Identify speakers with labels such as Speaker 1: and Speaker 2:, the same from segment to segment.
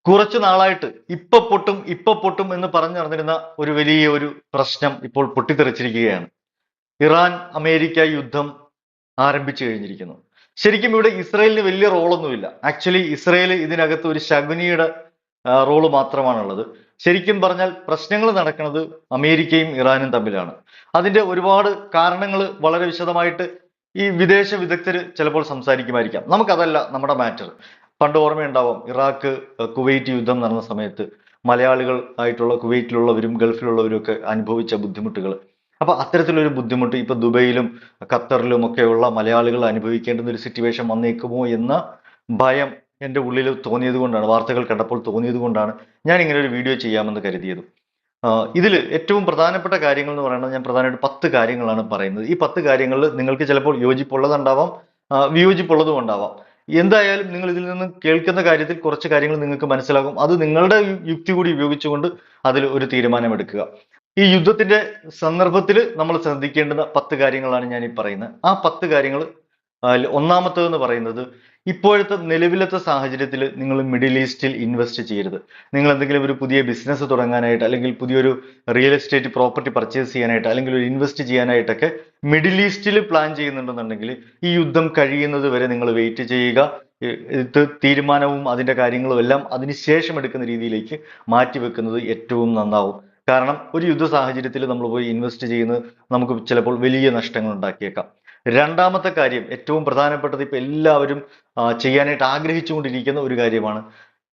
Speaker 1: കുറച്ചു നാളായിട്ട് ഇപ്പൊ പൊട്ടും എന്ന് പറഞ്ഞു നടന്നിരുന്ന ഒരു വലിയ ഒരു പ്രശ്നം ഇപ്പോൾ പൊട്ടിത്തെറിച്ചിരിക്കുകയാണ്. ഇറാൻ അമേരിക്ക യുദ്ധം ആരംഭിച്ചു കഴിഞ്ഞിരിക്കുന്നു. ശരിക്കും ഇവിടെ ഇസ്രയേലിന് വലിയ റോളൊന്നുമില്ല. ആക്ച്വലി ഇസ്രയേൽ ഇതിനകത്ത് ഒരു ശകുനിയുടെ റോള് മാത്രമാണുള്ളത്. ശരിക്കും പറഞ്ഞാൽ പ്രശ്നങ്ങൾ നടക്കുന്നത് അമേരിക്കയും ഇറാനും തമ്മിലാണ്. അതിന്റെ ഒരുപാട് കാരണങ്ങൾ വളരെ വിശദമായിട്ട് ഈ വിദേശ വിദഗ്ധർ ചിലപ്പോൾ സംസാരിക്കുമായിരിക്കാം. നമുക്കതല്ല നമ്മുടെ മാറ്റർ. പണ്ട് ഓർമ്മയുണ്ടാവാം, ഇറാഖ് കുവൈറ്റ് യുദ്ധം നടന്ന സമയത്ത് മലയാളികൾ ആയിട്ടുള്ള കുവൈറ്റിലുള്ളവരും ഗൾഫിലുള്ളവരും ഒക്കെ അനുഭവിച്ച ബുദ്ധിമുട്ടുകൾ. അപ്പൊ അത്തരത്തിലൊരു ബുദ്ധിമുട്ട് ഇപ്പൊ ദുബൈയിലും ഖത്തറിലും ഒക്കെയുള്ള മലയാളികൾ അനുഭവിക്കേണ്ടുന്ന ഒരു സിറ്റുവേഷൻ വന്നേക്കുമോ എന്ന ഭയം എൻ്റെ ഉള്ളിൽ തോന്നിയത് കൊണ്ടാണ്, വാർത്തകൾ കണ്ടപ്പോൾ തോന്നിയത് കൊണ്ടാണ് ഞാൻ ഇങ്ങനെ ഒരു വീഡിയോ ചെയ്യാമെന്ന് കരുതിയത്. ഇതിൽ ഏറ്റവും പ്രധാനപ്പെട്ട കാര്യങ്ങൾ എന്ന് പറയുന്നത്, ഞാൻ പ്രധാനമായിട്ട് 10 കാര്യങ്ങളാണ് പറയുന്നത്. ഈ 10 കാര്യങ്ങളിൽ നിങ്ങൾക്ക് ചിലപ്പോൾ യോജിപ്പുള്ളതുണ്ടാവാം, വിയോജിപ്പുള്ളതും ഉണ്ടാവാം. എന്തായാലും നിങ്ങൾ ഇതിൽ നിന്ന് കേൾക്കുന്ന കാര്യത്തിൽ കുറച്ച് കാര്യങ്ങൾ നിങ്ങൾക്ക് മനസ്സിലാകും. അത് നിങ്ങളുടെ യുക്തി കൂടി ഉപയോഗിച്ചുകൊണ്ട് അതിൽ ഒരു തീരുമാനമെടുക്കുക. ഈ യുദ്ധത്തിന്റെ സന്ദർഭത്തിൽ നമ്മൾ ശ്രദ്ധിക്കേണ്ടുന്ന 10 കാര്യങ്ങളാണ് ഞാൻ ഈ പറയുന്നത്. ആ 10 കാര്യങ്ങൾ ഒന്നാമത്തേതെന്ന് പറയുന്നത്, ഇപ്പോഴത്തെ നിലവിലത്തെ സാഹചര്യത്തിൽ നിങ്ങൾ മിഡിൽ ഈസ്റ്റിൽ ഇൻവെസ്റ്റ് ചെയ്യരുത്. നിങ്ങൾ എന്തെങ്കിലും ഒരു പുതിയ ബിസിനസ് തുടങ്ങാനായിട്ട്, അല്ലെങ്കിൽ പുതിയൊരു റിയൽ എസ്റ്റേറ്റ് പ്രോപ്പർട്ടി പർച്ചേസ് ചെയ്യാനായിട്ട്, അല്ലെങ്കിൽ ഒരു ഇൻവെസ്റ്റ് ചെയ്യാനായിട്ടൊക്കെ മിഡിൽ ഈസ്റ്റിൽ പ്ലാൻ ചെയ്യുന്നുണ്ടെന്നുണ്ടെങ്കിൽ ഈ യുദ്ധം കഴിയുന്നത് വരെ നിങ്ങൾ വെയിറ്റ് ചെയ്യുക. ഇത് തീരുമാനവും അതിന്റെ കാര്യങ്ങളും എല്ലാം അതിനുശേഷം എടുക്കുന്ന രീതിയിലേക്ക് മാറ്റിവെക്കുന്നത് ഏറ്റവും നന്നാവും. കാരണം ഒരു യുദ്ധ സാഹചര്യത്തിൽ നമ്മൾ പോയി ഇൻവെസ്റ്റ് ചെയ്യുന്നത് നമുക്ക് ചിലപ്പോൾ വലിയ നഷ്ടങ്ങൾ ഉണ്ടാക്കിയേക്കാം. രണ്ടാമത്തെ കാര്യം, ഏറ്റവും പ്രധാനപ്പെട്ടത്, ഇപ്പൊ എല്ലാവരും ചെയ്യാനായിട്ട് ആഗ്രഹിച്ചുകൊണ്ടിരിക്കുന്ന ഒരു കാര്യമാണ്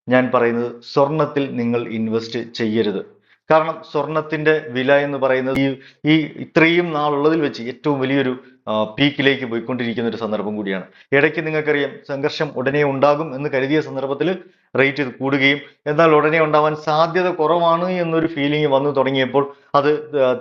Speaker 1: ഞാൻ പറയുന്നത്, സ്വർണത്തിൽ നിങ്ങൾ ഇൻവെസ്റ്റ് ചെയ്യരുത്. കാരണം സ്വർണത്തിന്റെ വില എന്ന് പറയുന്നത് ഈ ഇത്രയും നാളുള്ളതിൽ വെച്ച് ഏറ്റവും വലിയൊരു പീക്കിലേക്ക് പോയിക്കൊണ്ടിരിക്കുന്ന ഒരു സന്ദർഭം കൂടിയാണ്. ഇടയ്ക്ക് നിങ്ങൾക്കറിയാം, സംഘർഷം ഉടനെ ഉണ്ടാകും എന്ന് കരുതിയ സന്ദർഭത്തിൽ റേറ്റ് കൂടുകയും, എന്നാൽ ഉടനെ ഉണ്ടാവാൻ സാധ്യത കുറവാണ് എന്നൊരു ഫീലിംഗ് വന്നു തുടങ്ങിയപ്പോൾ അത്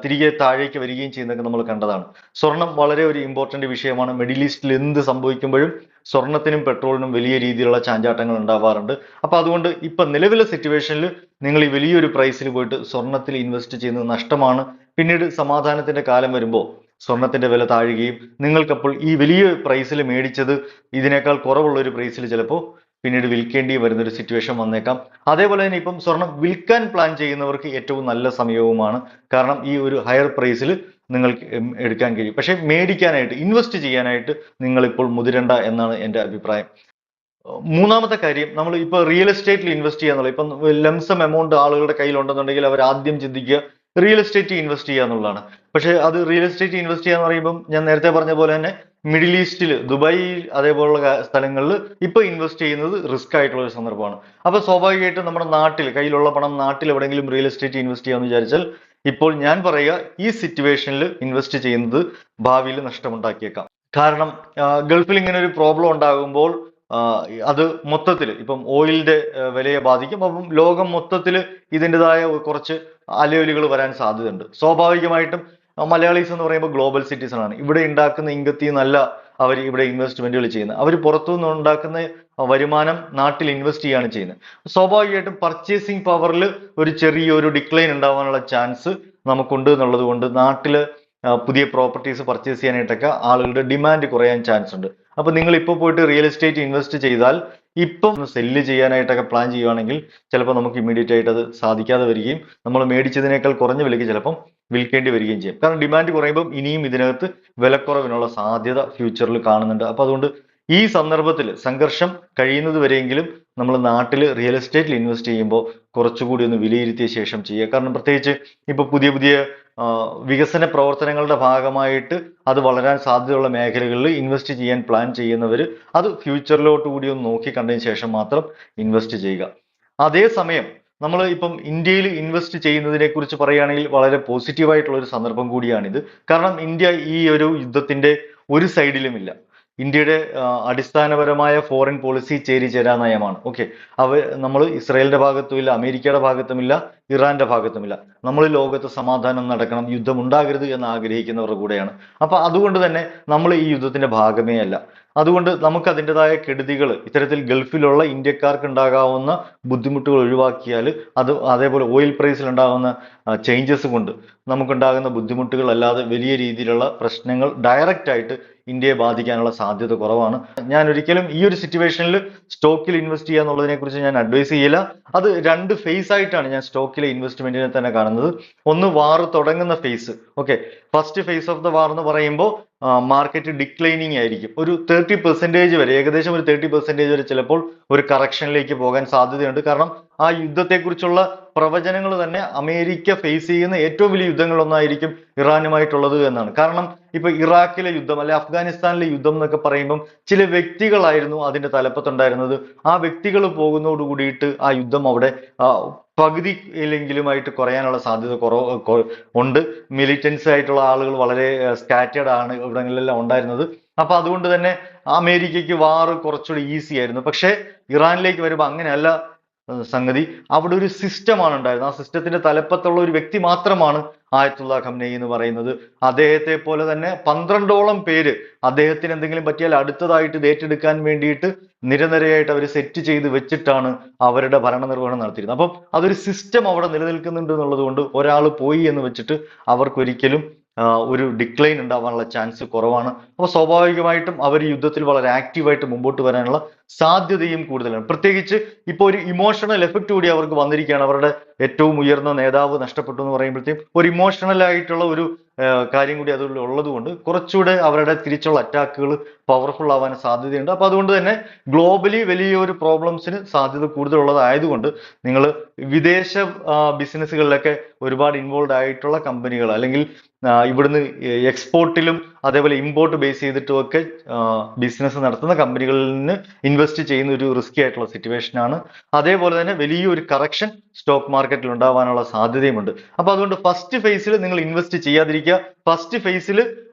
Speaker 1: തിരികെ താഴേക്ക് വരികയും ചെയ്യുന്നതൊക്കെ നമ്മൾ കണ്ടതാണ്. സ്വർണം വളരെ ഒരു ഇമ്പോർട്ടന്റ് വിഷയമാണ്. മിഡിൽ ഈസ്റ്റിൽ എന്ത് സംഭവിക്കുമ്പോഴും സ്വർണത്തിനും പെട്രോളിനും വലിയ രീതിയിലുള്ള ചാഞ്ചാട്ടങ്ങൾ ഉണ്ടാവാറുണ്ട്. അപ്പൊ അതുകൊണ്ട് ഇപ്പൊ നിലവിലെ സിറ്റുവേഷനിൽ നിങ്ങൾ ഈ വലിയൊരു പ്രൈസിൽ പോയിട്ട് സ്വർണത്തിൽ ഇൻവെസ്റ്റ് ചെയ്യുന്നത് നഷ്ടമാണ്. പിന്നീട് സമാധാനത്തിന്റെ കാലം വരുമ്പോൾ സ്വർണത്തിന്റെ വില താഴുകയും നിങ്ങൾക്കപ്പോൾ ഈ വലിയ പ്രൈസിൽ മേടിച്ചത് ഇതിനേക്കാൾ കുറവുള്ള ഒരു പ്രൈസിൽ ചിലപ്പോൾ പിന്നീട് വിൽക്കേണ്ടി വരുന്ന ഒരു സിറ്റുവേഷൻ വന്നേക്കാം. അതേപോലെ തന്നെ ഇപ്പം സ്വർണം വിൽക്കാൻ പ്ലാൻ ചെയ്യുന്നവർക്ക് ഏറ്റവും നല്ല സമയവുമാണ്. കാരണം ഈ ഒരു ഹയർ പ്രൈസിൽ നിങ്ങൾക്ക് എടുക്കാൻ കഴിയും. പക്ഷെ മേടിക്കാനായിട്ട്, ഇൻവെസ്റ്റ് ചെയ്യാനായിട്ട് നിങ്ങൾ ഇപ്പോൾ മുതിരണ്ട എന്നാണ് എൻ്റെ അഭിപ്രായം. മൂന്നാമത്തെ കാര്യം, നമ്മൾ ഇപ്പൊ റിയൽ എസ്റ്റേറ്റിൽ ഇൻവെസ്റ്റ് ചെയ്യാന്നുള്ളത്, ഇപ്പം ലംസം എമൗണ്ട് ആളുകളുടെ കയ്യിലുണ്ടെന്നുണ്ടെങ്കിൽ അവർ ആദ്യം ചിന്തിക്കുക റിയൽ എസ്റ്റേറ്റ് ഇൻവെസ്റ്റ് ചെയ്യുക എന്നുള്ളതാണ്. പക്ഷെ അത് റിയൽ എസ്റ്റേറ്റ് ഇൻവെസ്റ്റ് ചെയ്യാന്ന് പറയുമ്പോൾ ഞാൻ നേരത്തെ പറഞ്ഞ പോലെ തന്നെ മിഡിൽ ഈസ്റ്റിൽ, ദുബായ് അതേപോലുള്ള സ്ഥലങ്ങളിൽ ഇപ്പൊ ഇൻവെസ്റ്റ് ചെയ്യുന്നത് റിസ്ക് ആയിട്ടുള്ള ഒരു സന്ദർഭമാണ്. അപ്പൊ സ്വാഭാവികമായിട്ടും നമ്മുടെ നാട്ടിൽ കയ്യിലുള്ള പണം നാട്ടിൽ എവിടെയെങ്കിലും റിയൽ എസ്റ്റേറ്റ് ഇൻവെസ്റ്റ് ചെയ്യാന്ന് വിചാരിച്ചാൽ ഇപ്പോൾ ഞാൻ പറയുക, ഈ സിറ്റുവേഷനിൽ ഇൻവെസ്റ്റ് ചെയ്യുന്നത് ഭാവിയിൽ നഷ്ടമുണ്ടാക്കിയേക്കാം. കാരണം ഗൾഫിൽ ഇങ്ങനെ ഒരു പ്രോബ്ലം ഉണ്ടാകുമ്പോൾ അത് മൊത്തത്തിൽ ഇപ്പം ഓയിലിന്റെ വിലയെ ബാധിക്കും. അപ്പം ലോകം മൊത്തത്തിൽ ഇതിൻ്റെതായ കുറച്ച് അലയൊലികൾ വരാൻ സാധ്യതയുണ്ട്. സ്വാഭാവികമായിട്ടും മലയാളീസ് എന്ന് പറയുമ്പോൾ ഗ്ലോബൽ സിറ്റിസൺ ആണ്. ഇവിടെ ഉണ്ടാക്കുന്ന ഇൻകത്തിൽ നിന്നല്ല അവർ ഇവിടെ ഇൻവെസ്റ്റ്മെന്റുകൾ ചെയ്യുന്നത്. അവർ പുറത്തുനിന്ന് ഉണ്ടാക്കുന്ന വരുമാനം നാട്ടിൽ ഇൻവെസ്റ്റ് ചെയ്യാണ് ചെയ്യുന്നത്. സ്വാഭാവികമായിട്ടും പർച്ചേസിങ് പവറിൽ ഒരു ചെറിയൊരു ഡിക്ലൈൻ ഉണ്ടാവാനുള്ള ചാൻസ് നമുക്കുണ്ട് എന്നുള്ളത് കൊണ്ട് നാട്ടില് പുതിയ പ്രോപ്പർട്ടീസ് പർച്ചേസ് ചെയ്യാനായിട്ടൊക്കെ ആളുകളുടെ ഡിമാൻഡ് കുറയാൻ ചാൻസ് ഉണ്ട്. അപ്പൊ നിങ്ങൾ ഇപ്പോൾ പോയിട്ട് റിയൽ എസ്റ്റേറ്റ് ഇൻവെസ്റ്റ് ചെയ്താൽ ഇപ്പം സെല്ല് ചെയ്യാനായിട്ടൊക്കെ പ്ലാൻ ചെയ്യുവാണെങ്കിൽ ചിലപ്പോൾ നമുക്ക് ഇമ്മീഡിയറ്റ് ആയിട്ട് അത് സാധിക്കാതെ വരികയും നമ്മൾ മേടിച്ചതിനേക്കാൾ കുറഞ്ഞ വിലയ്ക്ക് ചിലപ്പം വിൽക്കേണ്ടി വരികയും ചെയ്യും. കാരണം ഡിമാൻഡ് കുറയുമ്പോൾ ഇനിയും ഇതിനകത്ത് വിലക്കുറവിനുള്ള സാധ്യത ഫ്യൂച്ചറിൽ കാണുന്നുണ്ട്. അപ്പൊ അതുകൊണ്ട് ഈ സന്ദർഭത്തിൽ സംഘർഷം കഴിയുന്നത് വരെയെങ്കിലും നമ്മൾ നാട്ടിൽ റിയൽ എസ്റ്റേറ്റിൽ ഇൻവെസ്റ്റ് ചെയ്യുമ്പോൾ കുറച്ചുകൂടി ഒന്ന് വിലയിരുത്തിയ ശേഷം ചെയ്യുക. കാരണം പ്രത്യേകിച്ച് ഇപ്പൊ പുതിയ പുതിയ വികസന പ്രവർത്തനങ്ങളുടെ ഭാഗമായിട്ട് അത് വളരാൻ സാധ്യതയുള്ള മേഖലകളിൽ ഇൻവെസ്റ്റ് ചെയ്യാൻ പ്ലാൻ ചെയ്യുന്നവർ അത് ഫ്യൂച്ചറിലോട്ട് കൂടി ഒന്ന് നോക്കി കണ്ടതിന് ശേഷം മാത്രം ഇൻവെസ്റ്റ് ചെയ്യുക. അതേസമയം നമ്മൾ ഇപ്പം ഇന്ത്യയിൽ ഇൻവെസ്റ്റ് ചെയ്യുന്നതിനെ കുറിച്ച് പറയുകയാണെങ്കിൽ വളരെ പോസിറ്റീവായിട്ടുള്ള ഒരു സന്ദർഭം കൂടിയാണിത്. കാരണം ഇന്ത്യ ഈ ഒരു യുദ്ധത്തിന്റെ ഒരു സൈഡിലുമില്ല. ഇന്ത്യയുടെ അടിസ്ഥാനപരമായ ഫോറിൻ പോളിസി ചേരിചേരാ നയമാണ്. ഓക്കെ, നമ്മൾ ഇസ്രായേലിന്റെ ഭാഗത്തുമില്ല, അമേരിക്കയുടെ ഭാഗത്തുമില്ല, ഇറാന്റെ ഭാഗത്തുമില്ല. നമ്മൾ ലോകത്ത് സമാധാനം നടക്കണം, യുദ്ധം ഉണ്ടാകരുത് എന്ന് ആഗ്രഹിക്കുന്നവരുടെ കൂടെയാണ്. അപ്പൊ അതുകൊണ്ട് തന്നെ നമ്മൾ ഈ യുദ്ധത്തിന്റെ ഭാഗമേ അല്ല. അതുകൊണ്ട് നമുക്ക് അതിൻ്റെതായ കെടുതികൾ ഇത്തരത്തിൽ ഗൾഫിലുള്ള ഇന്ത്യക്കാർക്ക് ഉണ്ടാകാവുന്ന ബുദ്ധിമുട്ടുകൾ ഒഴിവാക്കിയാൽ അതേപോലെ ഓയിൽ പ്രൈസിൽ ഉണ്ടാകുന്ന ചേഞ്ചസ് കൊണ്ട് നമുക്കുണ്ടാകുന്ന ബുദ്ധിമുട്ടുകൾ അല്ലാതെ വലിയ രീതിയിലുള്ള പ്രശ്നങ്ങൾ ഡയറക്റ്റ് ആയിട്ട് ഇന്ത്യയെ ബാധിക്കാനുള്ള സാധ്യത കുറവാണ്. ഞാൻ ഒരിക്കലും ഈ ഒരു സിറ്റുവേഷനിൽ സ്റ്റോക്കിൽ ഇൻവെസ്റ്റ് ചെയ്യുക എന്നുള്ളതിനെ കുറിച്ച് ഞാൻ അഡ്വൈസ് ചെയ്യില്ല. അത് രണ്ട് ഫേസ് ആയിട്ടാണ് ഞാൻ സ്റ്റോക്കിലെ ഇൻവെസ്റ്റ്മെന്റിനെ തന്നെ കാണുന്നത്. ഒന്ന് വാർ തുടങ്ങുന്ന phase. Okay, first phase of the war എന്ന് പറയുമ്പോൾ മാർക്കറ്റ് ഡിക്ലൈനിങ് ആയിരിക്കും. ഒരു 30% വരെ, ഏകദേശം ഒരു 30% വരെ ചിലപ്പോൾ ഒരു കറക്ഷനിലേക്ക് പോകാൻ സാധ്യതയുണ്ട്. കാരണം ആ യുദ്ധത്തെക്കുറിച്ചുള്ള പ്രവചനങ്ങൾ തന്നെ അമേരിക്ക ഫേസ് ചെയ്യുന്ന ഏറ്റവും വലിയ യുദ്ധങ്ങളൊന്നായിരിക്കും ഇറാനുമായിട്ടുള്ളത് എന്നാണ്. കാരണം ഇപ്പൊ ഇറാഖിലെ യുദ്ധം അല്ലെ അഫ്ഗാനിസ്ഥാനിലെ യുദ്ധം എന്നൊക്കെ പറയുമ്പം ചില വ്യക്തികളായിരുന്നു അതിന്റെ തലപ്പത്തുണ്ടായിരുന്നത്. ആ വ്യക്തികൾ പോകുന്നതോട് കൂടിയിട്ട് ആ യുദ്ധം അവിടെ പകുതിയിലെങ്കിലുമായിട്ട് കുറയാനുള്ള സാധ്യത ഉണ്ട്. മിലിറ്റൻസ് ആയിട്ടുള്ള ആളുകൾ വളരെ സ്കാറ്റേഡ് ആണ് ഇവിടങ്ങളിലെല്ലാം ഉണ്ടായിരുന്നത്. അപ്പൊ അതുകൊണ്ട് തന്നെ അമേരിക്കയ്ക്ക് വാർ കുറച്ചുകൂടി ഈസി ആയിരുന്നു. പക്ഷേ ഇറാനിലേക്ക് വരുമ്പോൾ അങ്ങനെയല്ല സംഗതി. അവിടെ ഒരു സിസ്റ്റമാണ് ഉണ്ടായിരുന്നത്. ആ സിസ്റ്റത്തിന്റെ തലപ്പത്തുള്ള ഒരു വ്യക്തി മാത്രമാണ് ആയത്തുള്ള ഖംനഈ എന്ന് പറയുന്നത്. അദ്ദേഹത്തെ പോലെ തന്നെ 12ഓളം പേര് അദ്ദേഹത്തിന് എന്തെങ്കിലും പറ്റിയാൽ അടുത്തതായിട്ട് ഇത് ഏറ്റെടുക്കാൻ വേണ്ടിയിട്ട് നിരനിരയായിട്ട് അവർ സെറ്റ് ചെയ്ത് വെച്ചിട്ടാണ് അവരുടെ ഭരണനിർവഹണം നടത്തിയിരുന്നത്. അപ്പം അതൊരു സിസ്റ്റം അവിടെ നിലനിൽക്കുന്നുണ്ട് എന്നുള്ളത് കൊണ്ട് ഒരാൾ പോയി എന്ന് വെച്ചിട്ട് അവർക്കൊരിക്കലും ഒരു ഡിക്ലൈൻ ഉണ്ടാവാനുള്ള ചാൻസ് കുറവാണ്. അപ്പോൾ സ്വാഭാവികമായിട്ടും അവർ യുദ്ധത്തിൽ വളരെ ആക്റ്റീവായിട്ട് മുമ്പോട്ട് വരാനുള്ള സാധ്യതയും കൂടുതലാണ്. പ്രത്യേകിച്ച് ഇപ്പോൾ ഒരു ഇമോഷണൽ എഫക്റ്റ് കൂടി അവർക്ക് വന്നിരിക്കുകയാണ്. അവരുടെ ഏറ്റവും ഉയർന്ന നേതാവ് നഷ്ടപ്പെട്ടു എന്ന് പറയുമ്പോഴത്തേക്കും ഒരു ഇമോഷണൽ ആയിട്ടുള്ള ഒരു കാര്യം കൂടി അതിൽ ഉള്ളത് കൊണ്ട് കുറച്ചുകൂടെ അവരുടെ തിരിച്ചുള്ള അറ്റാക്കുകൾ പവർഫുൾ ആവാൻ സാധ്യതയുണ്ട്. അപ്പൊ അതുകൊണ്ട് തന്നെ ഗ്ലോബലി വലിയൊരു പ്രോബ്ലംസിന് സാധ്യത കൂടുതലുള്ളതായതുകൊണ്ട് നിങ്ങൾ വിദേശ ബിസിനസ്സുകളിലൊക്കെ ഒരുപാട് ഇൻവോൾവ് ആയിട്ടുള്ള കമ്പനികൾ അല്ലെങ്കിൽ ഇവിടുന്ന് എക്സ്പോർട്ടിലും അതേപോലെ ഇമ്പോർട്ട് ബേസ് ചെയ്തിട്ടും ഒക്കെ ബിസിനസ് നടത്തുന്ന കമ്പനികളിൽ നിന്ന് ഇൻവെസ്റ്റ് ചെയ്യുന്ന ഒരു റിസ്കി ആയിട്ടുള്ള സിറ്റുവേഷൻ ആണ്. അതേപോലെ തന്നെ വലിയൊരു കറക്ഷൻ സ്റ്റോക്ക് മാർക്കറ്റിൽ ഉണ്ടാവാനുള്ള സാധ്യതയുമുണ്ട്. അപ്പൊ അതുകൊണ്ട് ഫസ്റ്റ് ഫേസിൽ നിങ്ങൾ ഇൻവെസ്റ്റ് ചെയ്യാതിരിക്കുക. ഫസ്റ്റ് ഫേസിൽ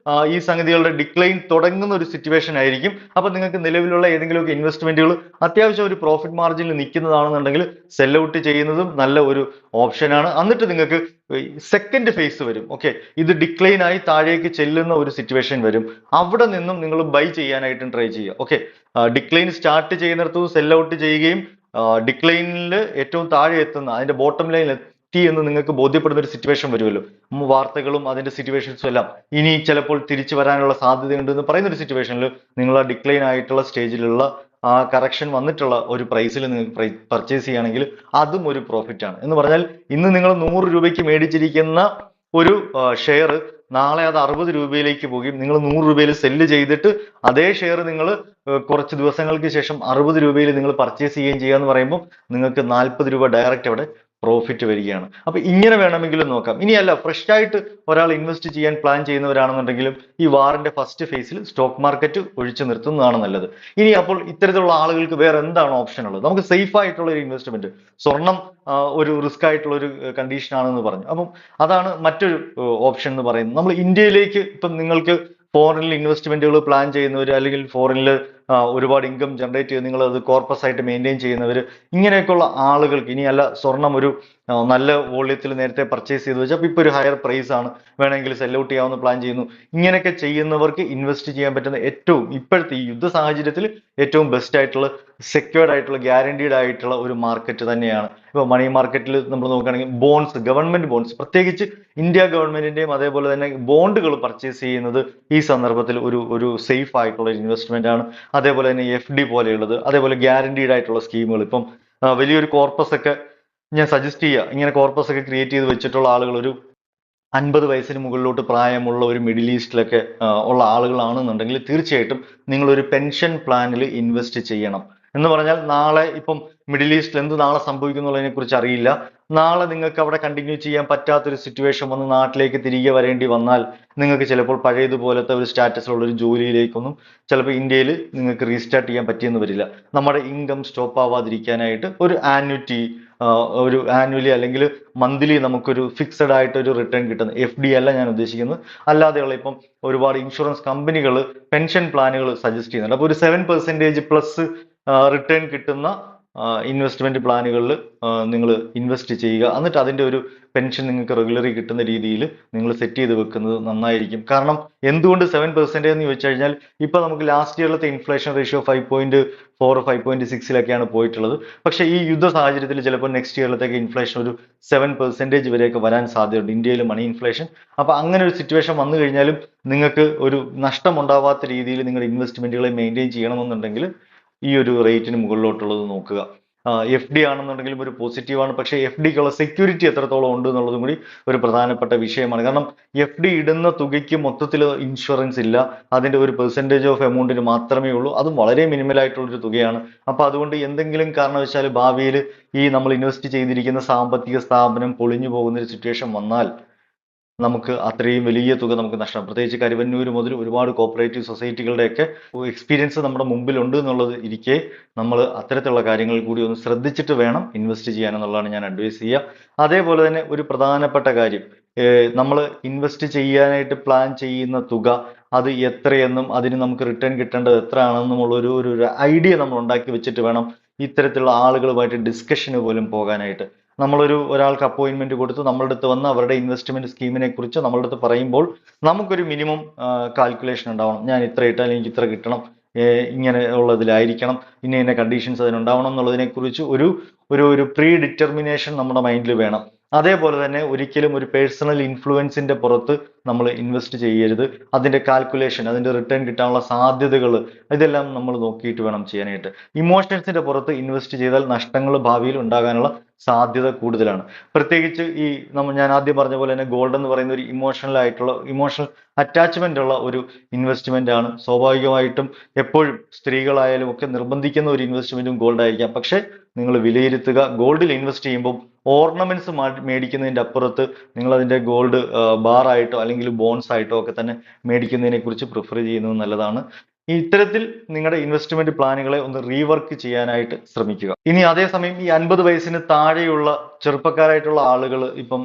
Speaker 1: ഈ സംഗതികളുടെ ഡിക്ലൈൻ തുടങ്ങുന്ന ഒരു സിറ്റുവേഷൻ ആയിരിക്കും. അപ്പൊ നിങ്ങൾക്ക് നിലവിലുള്ള ഏതെങ്കിലുമൊക്കെ ഇൻവെസ്റ്റ്മെന്റുകൾ അത്യാവശ്യം ഒരു പ്രോഫിറ്റ് മാർജിനിൽ നിൽക്കുന്നതാണെന്നുണ്ടെങ്കിൽ സെൽ ഔട്ട് ചെയ്യുന്നതും നല്ല ഒരു ഓപ്ഷനാണ്. എന്നിട്ട് നിങ്ങൾക്ക് സെക്കൻഡ് ഫേസ് വരും. ഓക്കെ, ഇത് ഡിക്ലൈൻ ആയി താഴേക്ക് ചെല്ലുന്ന ഒരു സിറ്റുവേഷൻ വരും. അവിടെ നിന്നും നിങ്ങൾ ബൈ ചെയ്യാനായിട്ടും ട്രൈ ചെയ്യുക. ഓക്കെ, ഡിക്ലൈൻ സ്റ്റാർട്ട് ചെയ്യുന്നിടത്തും സെൽ ഔട്ട് ചെയ്യുകയും ഡിക്ലൈനിൽ ഏറ്റവും താഴെ എത്തുന്ന അതിന്റെ ബോട്ടം ലൈനിൽ എത്തി എന്ന് നിങ്ങൾക്ക് ബോധ്യപ്പെടുന്ന ഒരു സിറ്റുവേഷൻ വരുമല്ലോ. വാർത്തകളും അതിന്റെ സിറ്റുവേഷൻസും എല്ലാം ഇനി ചിലപ്പോൾ തിരിച്ചു വരാനുള്ള സാധ്യതയുണ്ട് എന്ന് പറയുന്ന ഒരു സിറ്റുവേഷനിൽ നിങ്ങൾ ആ ഡിക്ലൈൻ ആയിട്ടുള്ള സ്റ്റേജിലുള്ള ആ കറക്ഷൻ വന്നിട്ടുള്ള ഒരു പ്രൈസിൽ നിങ്ങൾക്ക് പർച്ചേസ് ചെയ്യുകയാണെങ്കിൽ അതും ഒരു പ്രോഫിറ്റ് ആണ്. എന്ന് പറഞ്ഞാൽ ഇന്ന് നിങ്ങൾ 100 രൂപയ്ക്ക് മേടിച്ചിരിക്കുന്ന ഒരു ഷെയർ നാളെ അത് 60 രൂപയിലേക്ക് പോകുകയും നിങ്ങൾ 100 രൂപയിൽ സെല്ല് ചെയ്തിട്ട് അതേ ഷെയർ നിങ്ങൾ കുറച്ച് ദിവസങ്ങൾക്ക് ശേഷം 60 രൂപയിൽ നിങ്ങൾ പർച്ചേസ് ചെയ്യുകയും ചെയ്യുക എന്ന് പറയുമ്പോൾ നിങ്ങൾക്ക് 40 രൂപ ഡയറക്റ്റ് അവിടെ പ്രോഫിറ്റ് വരികയാണ്. അപ്പൊ ഇങ്ങനെ വേണമെങ്കിലും നോക്കാം. ഇനിയല്ല, ഫ്രഷ് ആയിട്ട് ഒരാൾ ഇൻവെസ്റ്റ് ചെയ്യാൻ പ്ലാൻ ചെയ്യുന്നവരാണെന്നുണ്ടെങ്കിലും ഈ വാറിന്റെ ഫസ്റ്റ് ഫേസിൽ സ്റ്റോക്ക് മാർക്കറ്റ് ഒഴിച്ചു നിർത്തുന്നതാണ് നല്ലത്. ഇനി അപ്പോൾ ഇത്തരത്തിലുള്ള ആളുകൾക്ക് വേറെ എന്താണ് ഓപ്ഷൻ ഉള്ളത്? നമുക്ക് സേഫ് ആയിട്ടുള്ള ഒരു ഇൻവെസ്റ്റ്മെന്റ്, സ്വർണം ഒരു റിസ്ക് ആയിട്ടുള്ള ഒരു കണ്ടീഷൻ ആണെന്ന് പറഞ്ഞു. അപ്പം അതാണ് മറ്റൊരു ഓപ്ഷൻ എന്ന് പറയുന്നത്. നമ്മൾ ഇന്ത്യയിലേക്ക് ഇപ്പം നിങ്ങൾക്ക് ഫോറിനിൽ ഇൻവെസ്റ്റ്മെന്റുകൾ പ്ലാൻ ചെയ്യുന്നവർ അല്ലെങ്കിൽ ഫോറിനിൽ ഒരുപാട് ഇൻകം ജനറേറ്റ് ചെയ്ത് നിങ്ങൾ അത് കോർപ്പസ് ആയിട്ട് മെയിൻറ്റെയിൻ ചെയ്യുന്നവർ, ഇങ്ങനെയൊക്കെയുള്ള ആളുകൾക്ക് ഇനിയല്ല സ്വർണം ഒരു നല്ല വോള്യത്തിൽ നേരത്തെ പർച്ചേസ് ചെയ്ത് വെച്ചാൽ ഇപ്പൊ ഒരു ഹയർ പ്രൈസ് ആണ്, വേണമെങ്കിൽ സെൽ ഔട്ട് ചെയ്യാവുന്ന പ്ലാൻ ചെയ്യുന്നു. ഇങ്ങനെയൊക്കെ ചെയ്യുന്നവർക്ക് ഇൻവെസ്റ്റ് ചെയ്യാൻ പറ്റുന്ന ഏറ്റവും ഇപ്പോഴത്തെ ഈ യുദ്ധ സാഹചര്യത്തിൽ ഏറ്റവും ബെസ്റ്റ് ആയിട്ടുള്ള സെക്യൂർഡ് ആയിട്ടുള്ള ഗ്യാരണ്ടീഡ് ആയിട്ടുള്ള ഒരു മാർക്കറ്റ് തന്നെയാണ്. ഇപ്പൊ മണി മാർക്കറ്റിൽ നമ്മൾ നോക്കുകയാണെങ്കിൽ ബോൺസ്, ഗവൺമെന്റ് ബോൺസ്, പ്രത്യേകിച്ച് ഇന്ത്യ ഗവൺമെന്റിന്റെയും അതേപോലെ തന്നെ ബോണ്ടുകൾ പർച്ചേസ് ചെയ്യുന്നത് ഈ സന്ദർഭത്തിൽ ഒരു സേഫ് ആയിട്ടുള്ള ഇൻവെസ്റ്റ്മെന്റ് ആണ്. അതേപോലെ തന്നെ FD പോലെയുള്ളത്, അതേപോലെ ഗ്യാരണ്ടീഡ് ആയിട്ടുള്ള സ്കീമുകൾ. ഇപ്പം വലിയൊരു കോർപ്പസ് ഒക്കെ ഞാൻ സജസ്റ്റ് ചെയ്യുക, ഇങ്ങനെ കോർപ്പസ് ഒക്കെ ക്രിയേറ്റ് ചെയ്ത് വെച്ചിട്ടുള്ള ആളുകൾ ഒരു 50 വയസ്സിന് മുകളിലോട്ട് പ്രായമുള്ള ഒരു മിഡിൽ ഈസ്റ്റിലൊക്കെ ഉള്ള ആളുകളാണെന്നുണ്ടെങ്കിൽ തീർച്ചയായിട്ടും നിങ്ങൾ ഒരു പെൻഷൻ പ്ലാനിൽ ഇൻവെസ്റ്റ് ചെയ്യണം. എന്ന് പറഞ്ഞാൽ നാളെ ഇപ്പം മിഡിൽ ഈസ്റ്റിൽ എന്ത് നാളെ സംഭവിക്കുന്നുള്ളതിനെ കുറിച്ച് അറിയില്ല. നാളെ നിങ്ങൾക്ക് അവിടെ കണ്ടിന്യൂ ചെയ്യാൻ പറ്റാത്തൊരു സിറ്റുവേഷൻ വന്ന് നാട്ടിലേക്ക് തിരികെ വരേണ്ടി വന്നാൽ നിങ്ങൾക്ക് ചിലപ്പോൾ പഴയതുപോലത്തെ ഒരു സ്റ്റാറ്റസിലുള്ള ഒരു ജോലിയിലേക്കൊന്നും ചിലപ്പോൾ ഇന്ത്യയിൽ നിങ്ങൾക്ക് റീസ്റ്റാർട്ട് ചെയ്യാൻ പറ്റിയെന്ന് വരില്ല. നമ്മുടെ ഇൻകം സ്റ്റോപ്പ് ആവാതിരിക്കാനായിട്ട് ഒരു ഒരു ആനുവലി അല്ലെങ്കിൽ മന്ത്ലി നമുക്കൊരു ഫിക്സഡ് ആയിട്ട് ഒരു റിട്ടേൺ കിട്ടുന്ന FD അല്ല ഞാൻ ഉദ്ദേശിക്കുന്നത്, അല്ലാതെയുള്ള ഇപ്പം ഒരുപാട് ഇൻഷുറൻസ് കമ്പനികൾ പെൻഷൻ പ്ലാനുകൾ സജസ്റ്റ് ചെയ്യുന്നുണ്ട്. അപ്പോൾ ഒരു 7% പ്ലസ് റിട്ടേൺ കിട്ടുന്ന ഇൻവെസ്റ്റ്മെന്റ് പ്ലാനുകളിൽ നിങ്ങൾ ഇൻവെസ്റ്റ് ചെയ്യുക. എന്നിട്ട് അതിന്റെ ഒരു പെൻഷൻ നിങ്ങൾക്ക് റെഗുലറി കിട്ടുന്ന രീതിയിൽ നിങ്ങൾ സെറ്റ് ചെയ്ത് വെക്കുന്നത് നന്നായിരിക്കും. കാരണം എന്തുകൊണ്ട് 7% എന്ന് ചോദിച്ചു കഴിഞ്ഞാൽ ഇപ്പൊ നമുക്ക് ലാസ്റ്റ് ഇയറിലത്തെ ഇൻഫ്ലേഷൻ റേഷ്യോ 5.4 5.6 പോയിട്ടുള്ളത്. പക്ഷേ ഈ യുദ്ധ സാഹചര്യത്തിൽ ചിലപ്പോൾ നെക്സ്റ്റ് ഇയറിലത്തേക്ക് ഇൻഫ്ലേഷൻ ഒരു 7% വരെയൊക്കെ വരാൻ സാധ്യതയുണ്ട്, ഇന്ത്യയിൽ മണി ഇൻഫ്ലേഷൻ. അപ്പൊ അങ്ങനെ ഒരു സിറ്റുവേഷൻ വന്നു കഴിഞ്ഞാലും നിങ്ങൾക്ക് ഒരു നഷ്ടമുണ്ടാവാത്ത രീതിയിൽ നിങ്ങളുടെ ഇൻവെസ്റ്റ്മെന്റുകളെ മെയിൻറ്റെയിൻ ചെയ്യണമെന്നുണ്ടെങ്കിൽ ഈ ഒരു റേറ്റിന് മുകളിലോട്ടുള്ളത് നോക്കുക. എഫ് ഡി ആണെന്നുണ്ടെങ്കിലും ഒരു പോസിറ്റീവാണ്. പക്ഷേ എഫ് ഡിക്കുള്ള സെക്യൂരിറ്റി എത്രത്തോളം ഉണ്ട് എന്നുള്ളതും കൂടി ഒരു പ്രധാനപ്പെട്ട വിഷയമാണ്. കാരണം എഫ് ഡി ഇടുന്ന തുകയ്ക്ക് മൊത്തത്തിൽ ഇൻഷുറൻസ് ഇല്ല, അതിന്റെ ഒരു പെർസെൻറ്റേജ് ഓഫ് എമൗണ്ടിന് മാത്രമേ ഉള്ളൂ, അതും വളരെ മിനിമൽ ആയിട്ടുള്ളൊരു തുകയാണ്. അപ്പൊ അതുകൊണ്ട് എന്തെങ്കിലും കാരണവശാൽ ഭാവിയിൽ ഈ നമ്മൾ ഇൻവെസ്റ്റ് ചെയ്തിരിക്കുന്ന സാമ്പത്തിക സ്ഥാപനം പൊളിഞ്ഞു പോകുന്ന ഒരു സിറ്റുവേഷൻ വന്നാൽ നമുക്ക് അത്രയും വലിയ തുക നമുക്ക് നഷ്ടം. പ്രത്യേകിച്ച് കരുവന്നൂർ മുതൽ ഒരുപാട് കോപ്പറേറ്റീവ് സൊസൈറ്റികളുടെയൊക്കെ എക്സ്പീരിയൻസ് നമ്മുടെ മുമ്പിലുണ്ട് എന്നുള്ളത് ഇരിക്കെ നമ്മൾ അത്തരത്തിലുള്ള കാര്യങ്ങൾ കൂടി ഒന്ന് ശ്രദ്ധിച്ചിട്ട് വേണം ഇൻവെസ്റ്റ് ചെയ്യാൻ എന്നുള്ളതാണ് ഞാൻ അഡ്വൈസ് ചെയ്യുക. അതേപോലെ തന്നെ ഒരു പ്രധാനപ്പെട്ട കാര്യം, നമ്മൾ ഇൻവെസ്റ്റ് ചെയ്യാനായിട്ട് പ്ലാൻ ചെയ്യുന്ന തുക അത് എത്രയെന്നും അതിന് നമുക്ക് റിട്ടേൺ കിട്ടേണ്ടത് എത്രയാണെന്നുമുള്ള ഒരു ഐഡിയ നമ്മൾ ഉണ്ടാക്കി വെച്ചിട്ട് വേണം ഇത്തരത്തിലുള്ള ആളുകളുമായിട്ട് ഡിസ്കഷന് പോലും പോകാനായിട്ട്. ഒരാൾക്ക് അപ്പോയിന്റ്മെന്റ് കൊടുത്ത് നമ്മളുടെ അടുത്ത് വന്ന് അവരുടെ ഇൻവെസ്റ്റ്മെന്റ് സ്കീമിനെ കുറിച്ച് നമ്മളുടെ അടുത്ത് പറയുമ്പോൾ നമുക്കൊരു മിനിമം കാൽക്കുലേഷൻ ഉണ്ടാവണം. ഞാൻ ഇത്ര ഇട്ടാൽ എനിക്ക് ഇത്ര കിട്ടണം, ഇങ്ങനെ ഉള്ളതിലായിരിക്കണം, ഇന്ന കണ്ടീഷൻസ് അതിനുണ്ടാവണം എന്നുള്ളതിനെ കുറിച്ച് ഒരു ഒരു ഒരു പ്രീ ഡിറ്റർമിനേഷൻ നമ്മുടെ മൈൻഡിൽ വേണം. അതേപോലെ തന്നെ ഒരിക്കലും ഒരു പേഴ്സണൽ ഇൻഫ്ലുവൻസിന്റെ പുറത്ത് നമ്മൾ ഇൻവെസ്റ്റ് ചെയ്യരുത്. അതിന്റെ കാൽക്കുലേഷൻ, അതിന്റെ റിട്ടേൺ കിട്ടാനുള്ള സാധ്യതകൾ, ഇതെല്ലാം നമ്മൾ നോക്കിയിട്ട് വേണം ചെയ്യാനായിട്ട്. ഇമോഷൻസിന്റെ പുറത്ത് ഇൻവെസ്റ്റ് ചെയ്താൽ നഷ്ടങ്ങൾ ഭാവിയിൽ ഉണ്ടാകാനുള്ള സാധ്യത കൂടുതലാണ്. പ്രത്യേകിച്ച് ഞാൻ ആദ്യം പറഞ്ഞ പോലെ തന്നെ ഗോൾഡ് എന്ന് പറയുന്ന ഒരു ഇമോഷണൽ അറ്റാച്ച്മെന്റ് ഉള്ള ഒരു ഇൻവെസ്റ്റ്മെന്റ് ആണ്. സ്വാഭാവികമായിട്ടും എപ്പോഴും സ്ത്രീകളായാലും ഒക്കെ നിർബന്ധിക്കുന്ന ഒരു ഇൻവെസ്റ്റ്മെന്റും ഗോൾഡ് ആയിരിക്കാം. പക്ഷെ നിങ്ങൾ വിലയിരുത്തുക, ഗോൾഡിൽ ഇൻവെസ്റ്റ് ചെയ്യുമ്പോൾ ഓർണമെന്റ്സ് മേടിക്കുന്നതിന്റെ അപ്പുറത്ത് നിങ്ങൾ അതിന്റെ ഗോൾഡ് ബാർ ആയിട്ടോ അല്ലെങ്കിൽ ബോൺസ് ആയിട്ടോ ഒക്കെ തന്നെ മേടിക്കുന്നതിനെ കുറിച്ച് പ്രിഫർ ചെയ്യുന്നത് നല്ലതാണ്. ഇത്തരത്തിൽ നിങ്ങളുടെ ഇൻവെസ്റ്റ്മെന്റ് പ്ലാനുകളെ ഒന്ന് റീവർക്ക് ചെയ്യാനായിട്ട് ശ്രമിക്കുക. ഇനി അതേസമയം ഈ 50 വയസ്സിന് താഴെയുള്ള ചെറുപ്പക്കാരായിട്ടുള്ള ആളുകൾ ഇപ്പം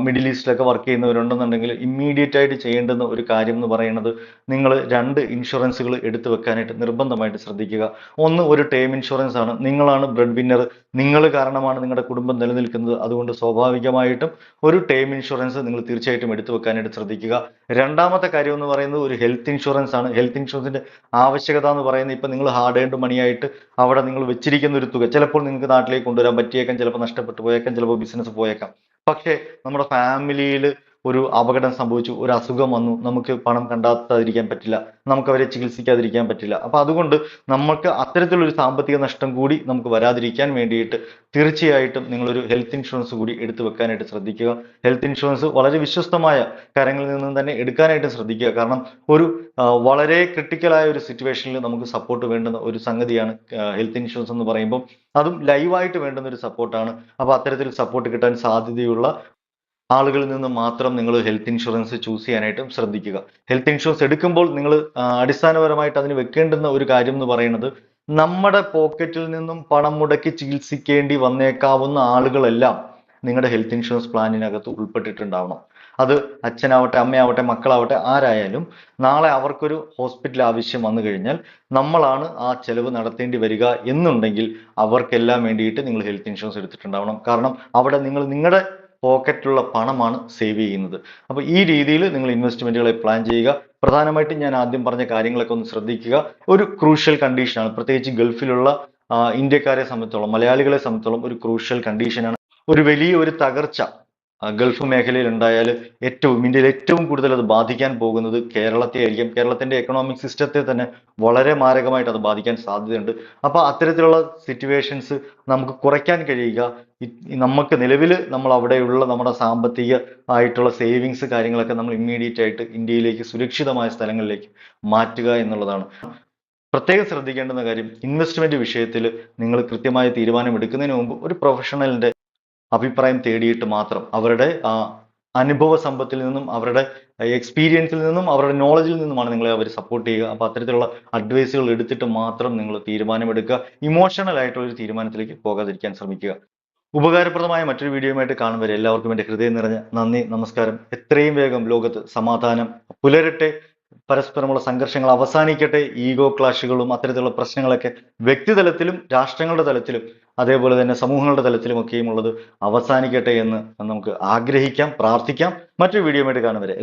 Speaker 1: മിഡിൽ ഈസ്റ്റിലൊക്കെ വർക്ക് ചെയ്യുന്നവരുണ്ടെന്നുണ്ടെങ്കിൽ ഇമ്മീഡിയറ്റ് ആയിട്ട് ചെയ്യേണ്ടുന്ന ഒരു കാര്യം എന്ന് പറയുന്നത്, നിങ്ങൾ 2 ഇൻഷുറൻസുകൾ എടുത്തു വെക്കാനായിട്ട് നിർബന്ധമായിട്ട് ശ്രദ്ധിക്കുക. ഒന്ന് ഒരു ടേം ഇൻഷുറൻസ് ആണ്. നിങ്ങളാണ് ബ്രെഡ് വിന്നർ, നിങ്ങൾ കാരണമാണ് നിങ്ങളുടെ കുടുംബം നിലനിൽക്കുന്നത്. അതുകൊണ്ട് സ്വാഭാവികമായിട്ടും ഒരു ടേം ഇൻഷുറൻസ് നിങ്ങൾ തീർച്ചയായിട്ടും എടുത്തു വെക്കാനായിട്ട് ശ്രദ്ധിക്കുക. രണ്ടാമത്തെ കാര്യം എന്ന് പറയുന്നത് ഒരു ഹെൽത്ത് ഇൻഷുറൻസ് ആണ്. ഹെൽത്ത് ഇൻഷുറൻസിന്റെ ആവശ്യകത എന്ന് പറയുന്നത്, ഇപ്പൊ നിങ്ങൾ ഹാർഡ് ഏൺഡ് മണിയായിട്ട് അവിടെ നിങ്ങൾ വെച്ചിരിക്കുന്ന ഒരു തുക ചിലപ്പോൾ നിങ്ങൾക്ക് നാട്ടിലേക്ക് കൊണ്ടുവരാൻ പറ്റിയേക്കാം, ചിലപ്പോൾ നഷ്ടപ്പെട്ടു പോയേക്കാം, ചിലപ്പോൾ ബിസിനസ് പോയേക്കാം. പക്ഷേ നമ്മുടെ ഫാമിലിയിൽ ഒരു അപകടം സംഭവിച്ചു, ഒരു അസുഖം വന്നു, നമുക്ക് പണം കണ്ടെത്താതിരിക്കാൻ പറ്റില്ല, നമുക്ക് അവരെ ചികിത്സിക്കാതിരിക്കാൻ പറ്റില്ല. അപ്പൊ അതുകൊണ്ട് നമുക്ക് അത്തരത്തിലൊരു സാമ്പത്തിക നഷ്ടം കൂടി നമുക്ക് വരാതിരിക്കാൻ വേണ്ടിയിട്ട് തീർച്ചയായിട്ടും നിങ്ങളൊരു ഹെൽത്ത് ഇൻഷുറൻസ് കൂടി എടുത്തു വെക്കാനായിട്ട് ശ്രദ്ധിക്കുക. ഹെൽത്ത് ഇൻഷുറൻസ് വളരെ വിശ്വസ്തമായ കാര്യങ്ങളിൽ നിന്നും തന്നെ എടുക്കാനായിട്ട് ശ്രദ്ധിക്കുക. കാരണം വളരെ ക്രിട്ടിക്കലായ ഒരു സിറ്റുവേഷനിൽ നമുക്ക് സപ്പോർട്ട് വേണ്ടുന്ന ഒരു സംഗതിയാണ് ഹെൽത്ത് ഇൻഷുറൻസ് എന്ന് പറയുമ്പോൾ. അതും ലൈവായിട്ട് വേണ്ടുന്ന ഒരു സപ്പോർട്ടാണ്. അപ്പൊ അത്തരത്തിൽ സപ്പോർട്ട് കിട്ടാൻ സാധ്യതയുള്ള ആളുകളിൽ നിന്ന് മാത്രം നിങ്ങൾ ഹെൽത്ത് ഇൻഷുറൻസ് ചൂസ് ചെയ്യാനായിട്ടും ശ്രദ്ധിക്കുക. ഹെൽത്ത് ഇൻഷുറൻസ് എടുക്കുമ്പോൾ നിങ്ങൾ അടിസ്ഥാനപരമായിട്ട് അതിന് വെക്കേണ്ടുന്ന ഒരു കാര്യം എന്ന് പറയുന്നത്, നമ്മുടെ പോക്കറ്റിൽ നിന്നും പണം മുടക്കി ചികിത്സിക്കേണ്ടി വന്നേക്കാവുന്ന ആളുകളെല്ലാം നിങ്ങളുടെ ഹെൽത്ത് ഇൻഷുറൻസ് പ്ലാനിനകത്ത് ഉൾപ്പെട്ടിട്ടുണ്ടാവണം. അത് അച്ഛനാവട്ടെ, അമ്മയാവട്ടെ, മക്കളാവട്ടെ, ആരായാലും നാളെ അവർക്കൊരു ഹോസ്പിറ്റൽ ആവശ്യം വന്നു കഴിഞ്ഞാൽ നമ്മളാണ് ആ ചെലവ് നടത്തേണ്ടി വരിക എന്നുണ്ടെങ്കിൽ അവർക്കെല്ലാം വേണ്ടിയിട്ട് നിങ്ങൾ ഹെൽത്ത് ഇൻഷുറൻസ് എടുത്തിട്ടുണ്ടാവണം. കാരണം അവിടെ നിങ്ങൾ നിങ്ങളുടെ പോക്കറ്റിലുള്ള പണമാണ് സേവ് ചെയ്യുന്നത്. അപ്പൊ ഈ രീതിയിൽ നിങ്ങൾ ഇൻവെസ്റ്റ്മെന്റുകളെ പ്ലാൻ ചെയ്യുക. പ്രധാനമായിട്ടും ഞാൻ ആദ്യം പറഞ്ഞ കാര്യങ്ങളൊക്കെ ഒന്ന് ശ്രദ്ധിക്കുക. ഒരു ക്രൂഷ്യൽ കണ്ടീഷനാണ്, പ്രത്യേകിച്ച് ഗൾഫിലുള്ള ഇന്ത്യക്കാരെ സംബന്ധിച്ചോളം, മലയാളികളെ സംബന്ധിച്ചോളം ഒരു ക്രൂഷ്യൽ കണ്ടീഷനാണ്. ഒരു വലിയ തകർച്ച ഗൾഫ് മേഖലയിൽ ഉണ്ടായാൽ ഇന്ത്യയിൽ ഏറ്റവും കൂടുതൽ അത് ബാധിക്കാൻ പോകുന്നത് കേരളത്തെ ആയിരിക്കും. കേരളത്തിന്റെ എക്കണോമിക് സിസ്റ്റത്തെ തന്നെ വളരെ മാരകമായിട്ട് അത് ബാധിക്കാൻ സാധ്യതയുണ്ട്. അപ്പൊ അത്തരത്തിലുള്ള സിറ്റുവേഷൻസ് നമുക്ക് കുറയ്ക്കാൻ കഴിയുക, നമുക്ക് നിലവിൽ നമ്മൾ അവിടെയുള്ള നമ്മുടെ സാമ്പത്തിക ആയിട്ടുള്ള സേവിങ്സ് കാര്യങ്ങളൊക്കെ നമ്മൾ ഇമ്മീഡിയറ്റ് ആയിട്ട് ഇന്ത്യയിലേക്ക് സുരക്ഷിതമായ സ്ഥലങ്ങളിലേക്ക് മാറ്റുക എന്നുള്ളതാണ്. പ്രത്യേകം ശ്രദ്ധിക്കേണ്ടുന്ന കാര്യം, ഇൻവെസ്റ്റ്മെന്റ് വിഷയത്തിൽ നിങ്ങൾ കൃത്യമായ തീരുമാനം എടുക്കുന്നതിന് മുമ്പ് ഒരു പ്രൊഫഷണലിന്റെ അഭിപ്രായം തേടിയിട്ട് മാത്രം, അവരുടെ അനുഭവ സമ്പത്തിൽ നിന്നും അവരുടെ എക്സ്പീരിയൻസിൽ നിന്നും അവരുടെ നോളജിൽ നിന്നുമാണ് നിങ്ങളെ അവർ സപ്പോർട്ട് ചെയ്യുക. അപ്പൊ അത്തരത്തിലുള്ള അഡ്വൈസുകൾ എടുത്തിട്ട് മാത്രം നിങ്ങൾ തീരുമാനമെടുക്കുക. ഇമോഷണൽ ആയിട്ടുള്ള ഒരു തീരുമാനത്തിലേക്ക് പോകാതിരിക്കാൻ ശ്രമിക്കുക. ഉപകാരപ്രദമായ മറ്റൊരു വീഡിയോയുമായിട്ട് കാണും വരെ എല്ലാവർക്കും എൻ്റെ ഹൃദയം നിറഞ്ഞ നന്ദി, നമസ്കാരം. എത്രയും വേഗം ലോകത്ത് സമാധാനം പുലരട്ടെ. പരസ്പരമുള്ള സംഘർഷങ്ങൾ അവസാനിക്കട്ടെ. ഈഗോ ക്ലാഷുകളും അത്തരത്തിലുള്ള പ്രശ്നങ്ങളൊക്കെ വ്യക്തിതലത്തിലും രാഷ്ട്രങ്ങളുടെ തലത്തിലും അതേപോലെ തന്നെ സമൂഹങ്ങളുടെ തലത്തിലും ഒക്കെയും ഉള്ളത് അവസാനിക്കട്ടെ എന്ന് നമുക്ക് ആഗ്രഹിക്കാം, പ്രാർത്ഥിക്കാം. മറ്റൊരു വീഡിയോയുമായിട്ട് കാണും വരെ